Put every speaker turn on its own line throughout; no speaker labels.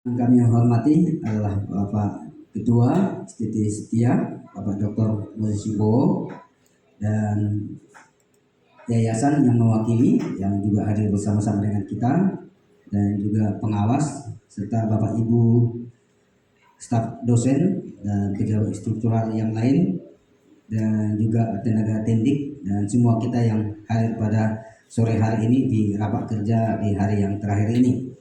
Yang kami hormati adalah Bapak Ketua STT Setia, Bapak Dr. Moses Wibowo, dan yayasan yang mewakili yang juga hadir bersama-sama dengan kita, dan juga pengawas serta Bapak Ibu staf dosen dan pejabat struktural yang lain, dan juga tenaga tendik dan semua kita yang hadir pada sore hari ini di rapat kerja di hari yang terakhir ini.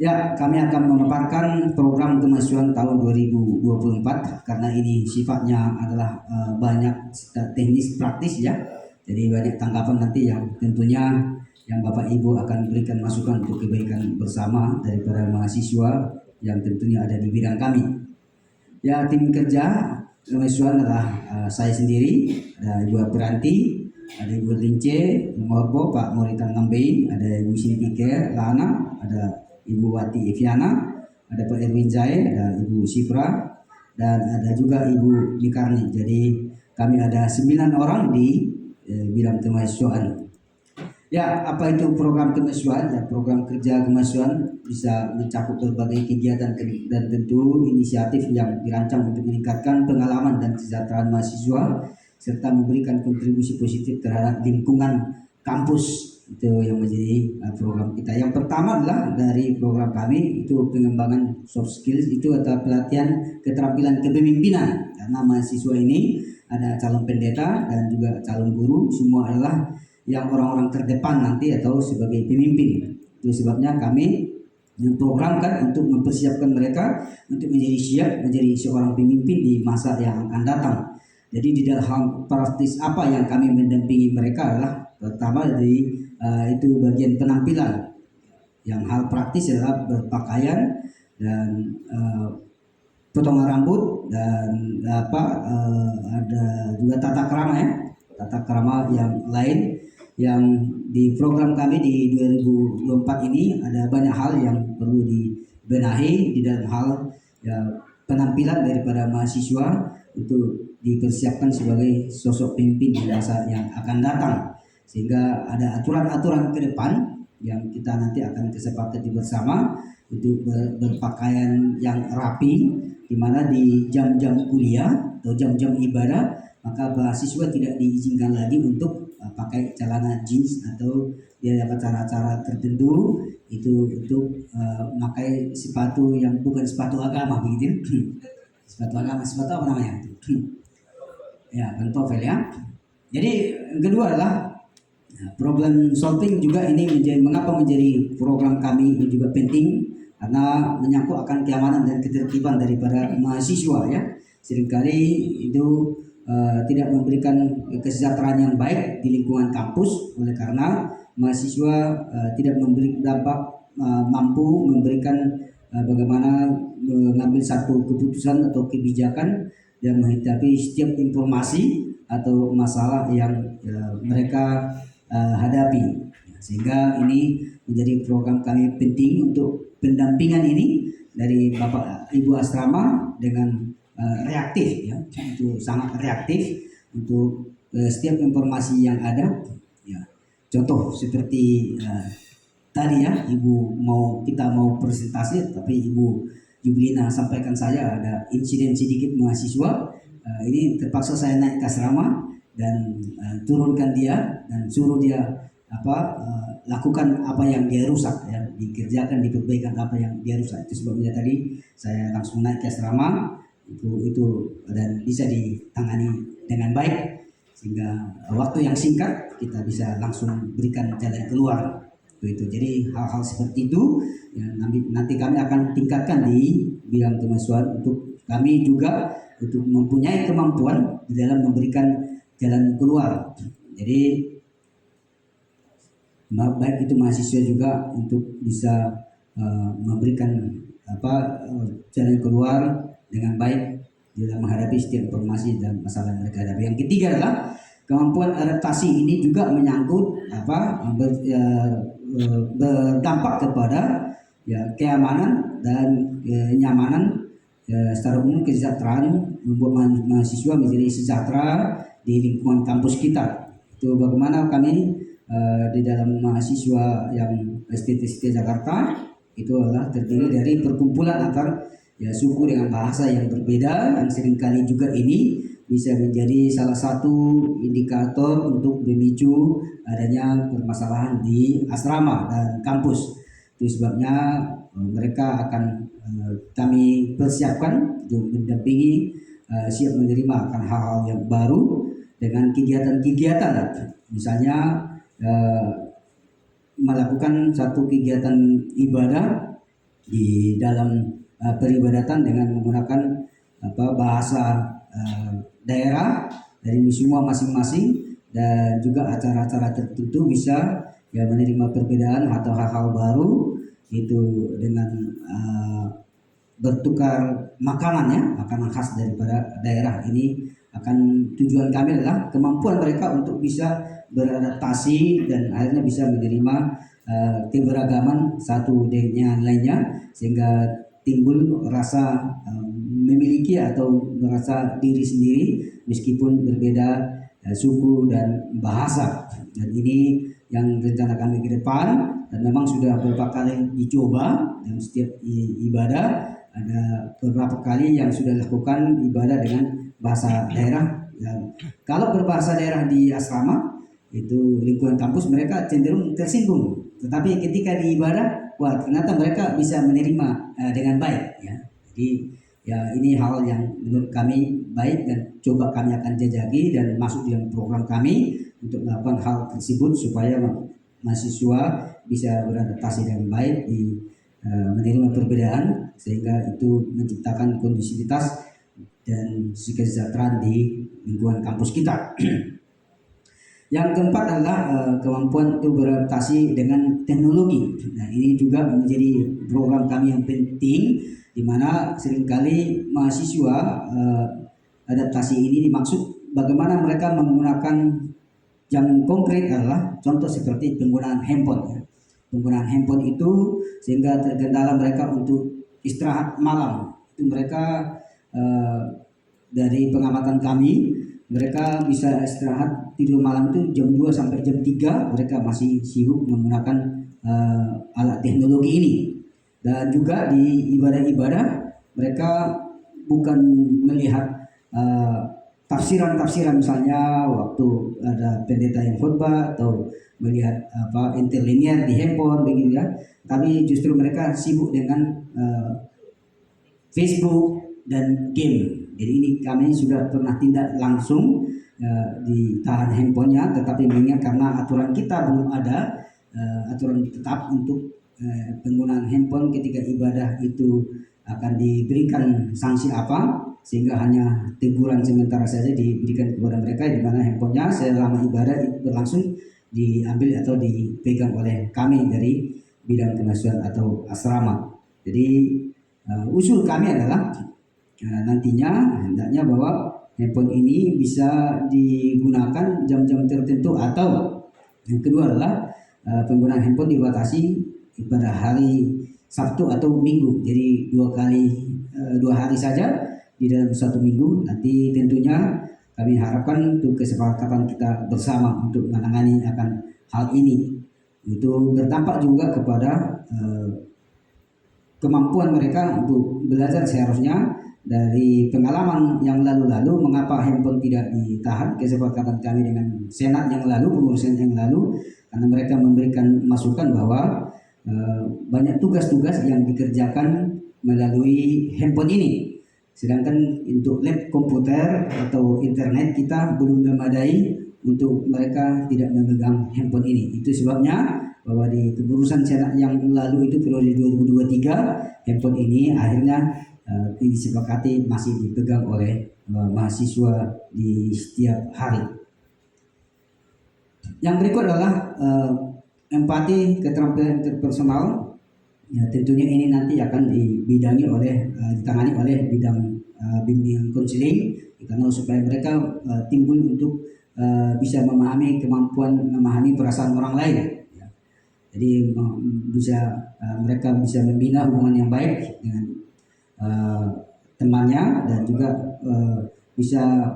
Ya, kami akan memaparkan program kemahasiswaan tahun 2024 karena ini sifatnya adalah banyak teknis praktis ya. Jadi banyak tanggapan nanti yang tentunya yang Bapak Ibu akan berikan masukan untuk kebaikan bersama daripada mahasiswa yang tentunya ada di bidang kami. Ya, tim kerja kemahasiswaan adalah saya sendiri, ada Ibu Piranti, ada Ibu Lince, Morbo, Pak Moritan Nambein, ada Ibu Sinti Lana, ada Ibu Wati Eviana, ada Pak Erwin Zai, ada Ibu Sifra, dan ada juga Ibu Nikarni. Jadi kami ada 9 orang di bidang kemahasiswaan. Ya, apa itu program kemahasiswaan? Ya, program kerja kemahasiswaan bisa mencakup berbagai kegiatan dan tentu inisiatif yang dirancang untuk meningkatkan pengalaman dan kesejahteraan mahasiswa serta memberikan kontribusi positif terhadap lingkungan kampus. Itu yang menjadi program kita. Yang pertama adalah dari program kami itu pengembangan soft skills, itu atau pelatihan keterampilan kepemimpinan, karena mahasiswa ini ada calon pendeta dan juga calon guru, semua adalah yang orang-orang terdepan nanti atau sebagai pemimpin. Itu sebabnya kami memprogramkan untuk mempersiapkan mereka untuk menjadi siap menjadi seorang pemimpin di masa yang akan datang. Jadi di dalam hal praktis apa yang kami mendampingi mereka adalah pertama dari itu bagian penampilan. Yang hal praktis adalah berpakaian dan potongan rambut dan ada juga tata krama ya, tata krama yang lain yang di program kami di 2024 ini ada banyak hal yang perlu dibenahi di dalam hal ya, penampilan daripada mahasiswa itu dipersiapkan sebagai sosok pemimpin di masa yang akan datang, sehingga ada aturan-aturan ke depan yang kita nanti akan kesepakati bersama untuk berpakaian yang rapi, di mana di jam-jam kuliah atau jam-jam ibadah maka mahasiswa tidak diizinkan lagi untuk pakai celana jeans atau dia dapat acara-acara tertentu itu untuk memakai sepatu yang bukan sepatu agama begitu. Sepatu agama, sepatu apa namanya? Ya, pantofel ya. Jadi yang kedua adalah problem solving juga ini mengapa menjadi program kami ini juga penting, karena menyangkut akan keamanan dan ketertiban daripada mahasiswa ya. Seringkali itu tidak memberikan kesejahteraan yang baik di lingkungan kampus, oleh karena mahasiswa tidak mampu memberikan bagaimana mengambil satu keputusan atau kebijakan dan menghadapi setiap informasi atau masalah yang mereka hadapi. Sehingga ini menjadi program kami penting untuk pendampingan ini dari Bapak Ibu Asrama dengan reaktif ya, itu sangat reaktif untuk setiap informasi yang ada ya. Contoh seperti tadi ya, kita mau presentasi tapi Ibu Jublina sampaikan saya ada insiden sedikit mahasiswa, ini terpaksa saya naik ke asrama dan turunkan dia dan suruh dia lakukan apa yang dia rusak ya, dikerjakan diperbaikan apa yang dia rusak. Itu sebabnya tadi saya langsung naik ke asrama itu dan bisa ditangani dengan baik, sehingga waktu yang singkat kita bisa langsung berikan jalan keluar itu. Jadi hal-hal seperti itu ya, nanti kami akan tingkatkan di bidang kemahasiswaan untuk kami juga untuk mempunyai kemampuan di dalam memberikan jalan keluar. Jadi baik itu mahasiswa juga untuk bisa memberikan jalan keluar dengan baik dalam menghadapi setiap informasi dan masalah yang mereka hadapi. Yang ketiga adalah kemampuan adaptasi ini juga menyangkut berdampak kepada ya, keamanan dan kenyamanan secara umum, kesejahteraan, membuat mahasiswa menjadi sejahtera di lingkungan kampus kita. Itu bagaimana kami di dalam mahasiswa yang STT Jakarta itu adalah terdiri dari perkumpulan antar ya suku dengan bahasa yang berbeda, yang seringkali juga ini bisa menjadi salah satu indikator untuk memicu adanya permasalahan di asrama dan kampus. Itu sebabnya mereka akan kami persiapkan untuk mendampingi, siap menerima akan hal-hal yang baru dengan kegiatan-kegiatan, misalnya melakukan satu kegiatan ibadah di dalam peribadatan dengan menggunakan bahasa daerah dari semua masing-masing, dan juga acara-acara tertentu bisa ya menerima perbedaan atau hal-hal baru itu dengan bertukar makanan, ya, makanan khas daripada daerah ini. Akan tujuan kami adalah kemampuan mereka untuk bisa beradaptasi dan akhirnya bisa menerima keberagaman satu dengan lainnya, sehingga timbul rasa memiliki atau merasa diri sendiri meskipun berbeda suku dan bahasa. Dan ini yang rencana kami ke depan, dan memang sudah beberapa kali dicoba dalam setiap ibadah. Ada beberapa kali yang sudah dilakukan ibadah dengan bahasa daerah. Kalau berbahasa daerah di asrama itu lingkungan kampus, mereka cenderung tersinggung, tetapi ketika di ibadah, wah ternyata mereka bisa menerima dengan baik, ya. Jadi ya ini hal yang menurut kami baik dan coba kami akan jajaki dan masuk dalam program kami untuk melakukan hal tersebut supaya mahasiswa bisa beradaptasi dengan baik di menerima perbedaan, sehingga itu menciptakan kondusivitas dan kesejahteraan di lingkungan kampus kita. Yang keempat adalah kemampuan untuk beradaptasi dengan teknologi. Nah, ini juga menjadi program kami yang penting, di mana seringkali mahasiswa adaptasi ini dimaksud bagaimana mereka menggunakan, yang konkret adalah contoh seperti penggunaan handphone, ya. Penggunaan handphone itu sehingga terkendala mereka untuk istirahat malam. Itu mereka dari pengamatan kami, mereka bisa istirahat tidur malam itu jam 2 sampai jam 3 mereka masih sibuk menggunakan alat teknologi ini. Dan juga di ibadah-ibadah mereka bukan melihat tafsiran-tafsiran, misalnya waktu ada pendeta yang khutbah atau melihat interlinear di handphone begitu, ya. Tapi justru mereka sibuk dengan Facebook dan game. Jadi ini kami sudah pernah tindak langsung ditahan handphonenya, tetapi mengingat karena aturan kita belum ada aturan tetap untuk penggunaan handphone ketika ibadah itu akan diberikan sanksi apa, sehingga hanya teguran sementara saja diberikan kepada mereka, di mana handphonenya selama ibadah berlangsung diambil atau dipegang oleh kami dari bidang kemahasiswaan atau asrama. Jadi usul kami adalah nantinya hendaknya bahwa handphone ini bisa digunakan jam-jam tertentu, atau yang kedua adalah penggunaan handphone dibatasi pada hari Sabtu atau Minggu. Jadi 2 hari saja di dalam satu minggu. Nanti tentunya kami harapkan untuk kesepakatan kita bersama untuk menangani akan hal ini. Itu berdampak juga kepada kemampuan mereka untuk belajar. Seharusnya dari pengalaman yang lalu-lalu, mengapa handphone tidak ditahan, kesepakatan kami dengan senat yang lalu, pengurusan yang lalu, karena mereka memberikan masukan bahwa banyak tugas-tugas yang dikerjakan melalui handphone ini, sedangkan untuk lab komputer atau internet kita belum memadai untuk mereka tidak memegang handphone ini. Itu sebabnya bahwa di kepengurusan senat yang lalu itu periode 2023, handphone ini akhirnya disepakati masih dipegang oleh mahasiswa di setiap hari. Yang berikut adalah empati, keterampilan interpersonal. Ya, tentunya ini nanti akan ditangani oleh bidang bimbingan konseling, karena supaya mereka timbul untuk bisa memahami, kemampuan memahami perasaan orang lain. Ya. Jadi mereka bisa membina hubungan yang baik dengan temannya, dan juga bisa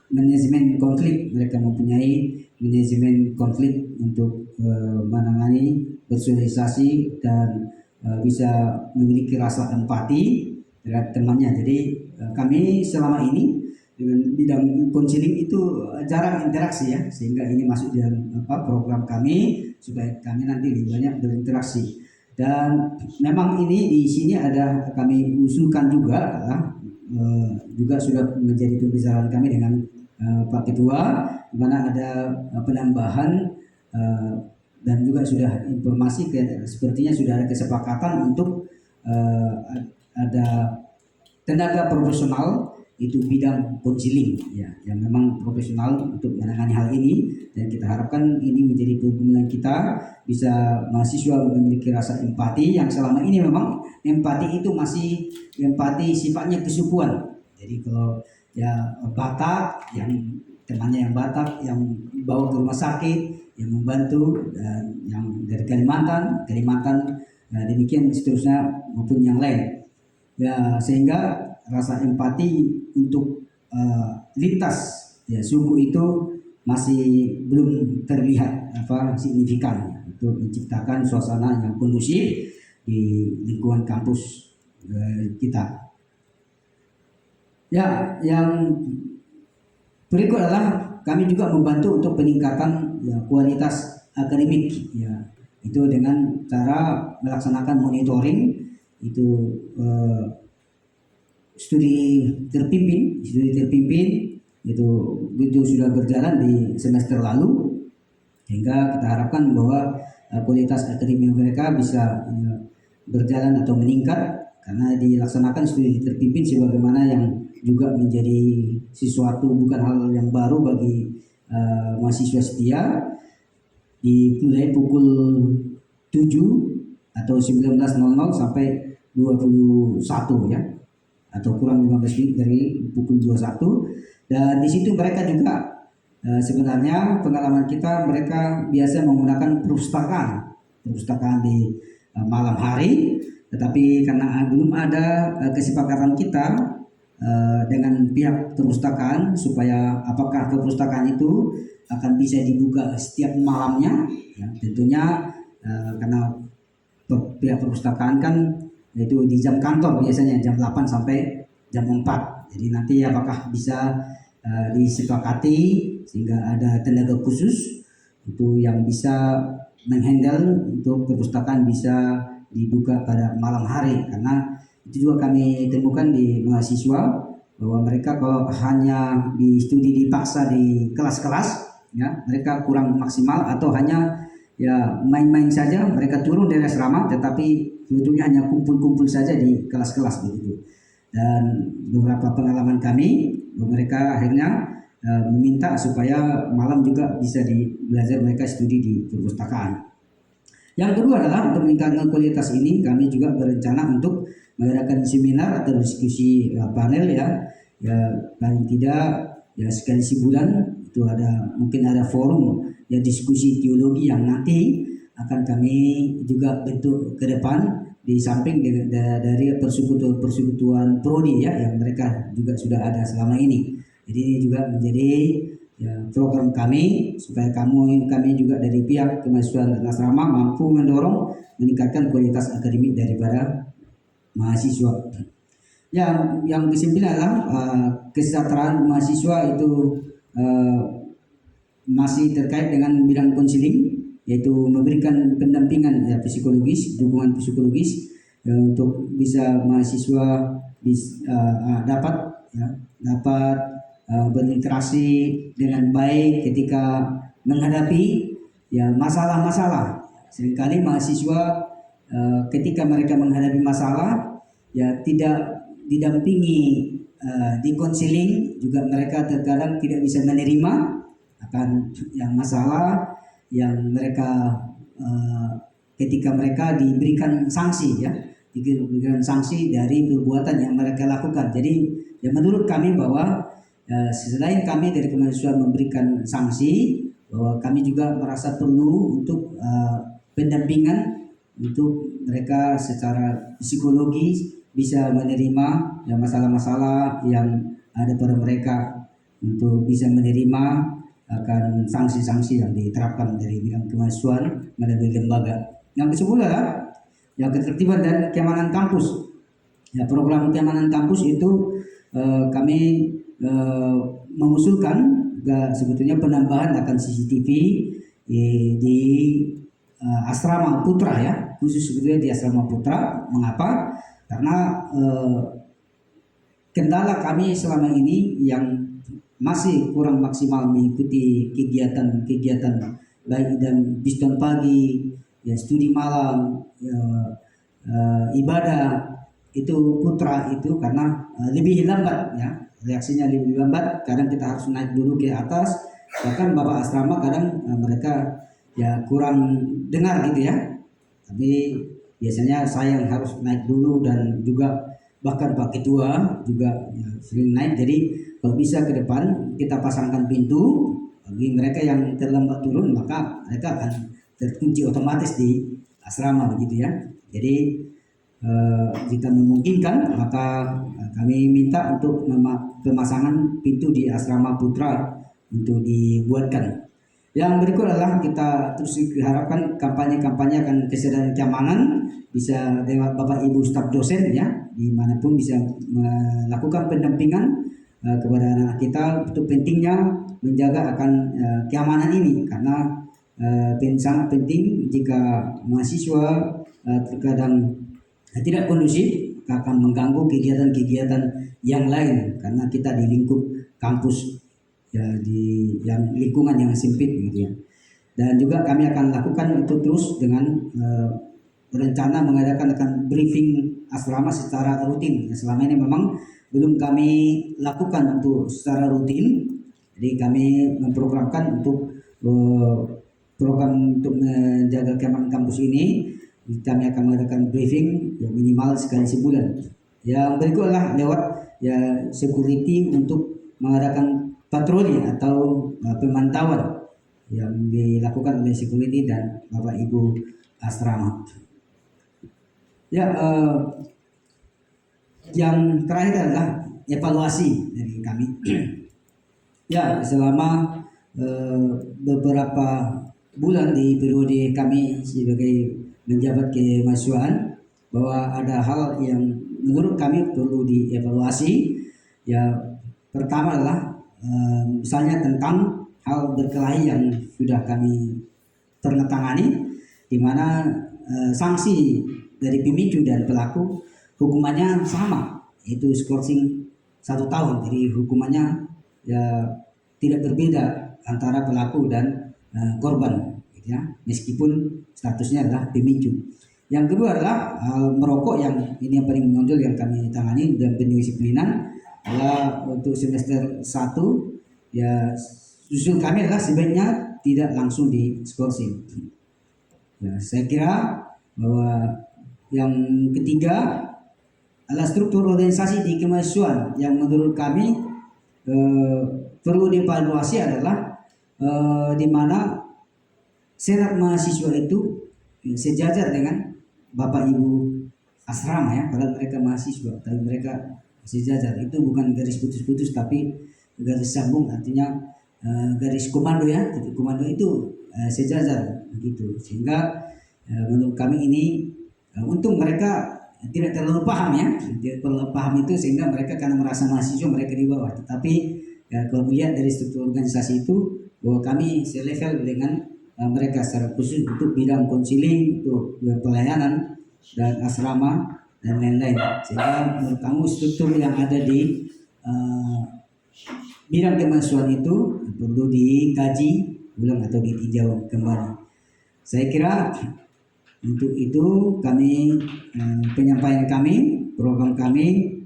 manajemen konflik. Mereka mempunyai manajemen konflik untuk menangani, bersosialisasi, dan bisa memiliki rasa empati terhadap temannya. Jadi kami selama ini dengan bidang konseling itu jarang interaksi ya, sehingga ini masuk dalam program kami supaya kami nanti lebih banyak berinteraksi. Dan memang ini di sini ada kami usulkan juga juga sudah menjadi pembicaraan kami dengan Pak Ketua, di mana ada penambahan dan juga sudah informasi sepertinya sudah ada kesepakatan untuk ada tenaga profesional itu bidang konseling ya, yang memang profesional untuk menangani hal ini, dan kita harapkan ini menjadi pergumulan kita bisa mahasiswa memiliki rasa empati yang selama ini memang empati itu masih empati sifatnya kesukuan. Jadi kalau ya Batak yang temannya yang Batak yang bawa ke rumah sakit yang membantu, dan yang dari Kalimantan demikian seterusnya maupun yang lain ya, sehingga rasa empati untuk lintas ya suku itu masih belum terlihat signifikan untuk menciptakan suasana yang kondusif di lingkungan kampus kita. Ya, yang berikut adalah kami juga membantu untuk peningkatan ya, kualitas akademik ya, itu dengan cara melaksanakan monitoring itu studi terpimpin itu sudah berjalan di semester lalu, sehingga kita harapkan bahwa kualitas akademik mereka bisa berjalan atau meningkat karena dilaksanakan studi terpimpin, sebagaimana yang juga menjadi sesuatu bukan hal yang baru bagi mahasiswa setia. Dimulai pukul 7 atau 19.00 sampai 21 ya, atau kurang 15 menit dari pukul 21. Dan di situ mereka juga sebenarnya pengalaman kita, mereka biasa menggunakan perpustakaan di malam hari, tetapi karena belum ada kesepakatan kita dengan pihak perpustakaan supaya apakah perpustakaan itu akan bisa dibuka setiap malamnya ya, tentunya karena pihak perpustakaan kan itu di jam kantor biasanya jam 8 sampai jam 4. Jadi nanti apakah bisa disepakati sehingga ada tenaga khusus itu yang bisa menghandle untuk perpustakaan bisa dibuka pada malam hari, karena itu juga kami temukan di mahasiswa bahwa mereka kalau hanya di studi dipaksa di kelas-kelas ya, mereka kurang maksimal atau hanya ya main-main saja, mereka turun dari asrama tetapi sebetulnya hanya kumpul-kumpul saja di kelas-kelas begitu. Dan beberapa pengalaman kami, mereka akhirnya meminta supaya malam juga bisa belajar mereka studi di perpustakaan. Yang kedua adalah untuk meningkatkan kualitas ini, kami juga berencana untuk mengadakan seminar atau diskusi panel ya paling tidak ya sekali sebulan, itu mungkin ada forum ya diskusi teologi yang nanti akan kami juga bentuk ke depan, di samping dari persekutuan prodi ya yang mereka juga sudah ada selama ini. Jadi ini juga menjadi ya, program kami supaya kami juga dari pihak kemahasiswaan dan asrama mampu mendorong meningkatkan kualitas akademik daripada mahasiswa. Yang kesembilan adalah kesejahteraan mahasiswa itu masih terkait dengan bidang konseling, yaitu memberikan pendampingan ya, psikologis, dukungan psikologis ya, untuk bisa mahasiswa dapat berinteraksi dengan baik ketika menghadapi ya masalah-masalah. Seringkali mahasiswa ketika mereka menghadapi masalah ya tidak didampingi di konseling, juga mereka terkadang tidak bisa menerima akan yang masalah yang mereka ketika mereka diberikan sanksi ya, diberikan sanksi dari perbuatan yang mereka lakukan. Jadi ya menurut kami bahwa selain kami dari kemahasiswaan memberikan sanksi, bahwa kami juga merasa perlu untuk pendampingan untuk mereka secara psikologis bisa menerima ya masalah-masalah yang ada pada mereka, untuk bisa menerima akan sanksi-sanksi yang diterapkan dari bidang kemahasiswaan melalui lembaga. Yang ke-10 adalah ya ketertiban dan keamanan kampus. Ya, program keamanan kampus itu kami mengusulkan sebetulnya penambahan akan CCTV di asrama putra ya, khusus sebetulnya di asrama putra. Mengapa? Karena kendala kami selama ini yang masih kurang maksimal mengikuti kegiatan-kegiatan baik dan biston pagi, ya studi malam, ya, ibadah itu putra itu karena lebih lambat ya, reaksinya lebih lambat. Kadang kita harus naik dulu ke atas, bahkan bapak asrama kadang mereka ya kurang dengar gitu ya, tapi biasanya saya yang harus naik dulu dan juga bahkan Pak Ketua juga ya, sering naik. Jadi kalau bisa ke depan kita pasangkan pintu bagi mereka yang terlambat turun, maka mereka akan terkunci otomatis di asrama begitu ya. Jadi jika memungkinkan maka kami minta untuk pemasangan pintu di asrama putra untuk dibuatkan. Yang berikut adalah kita terus diharapkan kampanye-kampanye akan kesadaran keamanan bisa lewat Bapak Ibu staf dosen ya, dimanapun bisa melakukan pendampingan kepada anak kita untuk pentingnya menjaga akan keamanan ini, karena sangat penting jika mahasiswa terkadang tidak kondusif akan mengganggu kegiatan-kegiatan yang lain, karena kita di lingkup kampus ya, di yang lingkungan yang sempit gitu ya. Dan juga kami akan lakukan itu terus dengan berencana mengadakan briefing asrama secara rutin. Selama ini memang belum kami lakukan untuk secara rutin, jadi kami memprogramkan untuk program untuk menjaga keamanan kampus ini. Kami akan mengadakan briefing ya, minimal sekali sebulan. Yang berikut adalah lewat ya security untuk mengadakan patroli atau pemantauan yang dilakukan oleh security dan Bapak Ibu asrama. Ya, yang terakhir adalah evaluasi dari kami. Ya, selama beberapa bulan di periode kami sebagai menjabat kemahasiswaan, bahwa ada hal yang menurut kami perlu dievaluasi. Ya, pertama adalah misalnya tentang hal berkelahi yang sudah kami pernah tangani, di mana sanksi dari pemicu dan pelaku hukumannya sama, yaitu skorsing 1 tahun. Jadi hukumannya ya tidak berbeda antara pelaku dan korban. Ya, meskipun statusnya adalah pemicu. Yang kedua adalah merokok, yang ini yang paling menonjol yang kami tangani dan pendisiplinan adalah untuk semester 1 ya, usul kami adalah sebaiknya tidak langsung di skorsing. Ya, saya kira bahwa yang ketiga adalah struktur organisasi di kemahasiswaan yang menurut kami perlu dievaluasi adalah di mana senat mahasiswa itu sejajar dengan Bapak Ibu asrama ya, padahal mereka mahasiswa tapi mereka sejajar. Itu bukan garis putus-putus tapi garis sambung, artinya garis komando ya, titik komando itu sejajar begitu. Sehingga menurut kami ini untung mereka tidak terlalu paham ya, tidak terlalu paham itu, sehingga mereka karena merasa mahasiswa mereka di bawah. Tetapi ya, kalau melihat dari struktur organisasi itu bahwa kami selevel dengan mereka secara khusus untuk bidang konseling, untuk pelayanan dan asrama dan lain-lain. Sehingga menurut kamu struktur yang ada di bidang kemahasiswaan itu perlu dikaji ulang atau ditinjau kembali. Saya kira untuk itu kami penyampaian kami, program kami,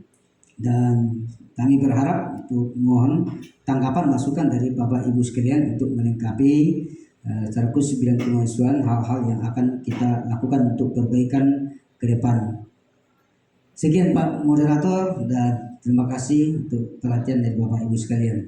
dan kami berharap untuk mohon tanggapan masukan dari Bapak Ibu sekalian untuk melengkapi secara khusus bidang kemahasiswaan hal-hal yang akan kita lakukan untuk perbaikan ke depan. Sekian Pak Moderator, dan terima kasih untuk perhatian dari Bapak Ibu sekalian.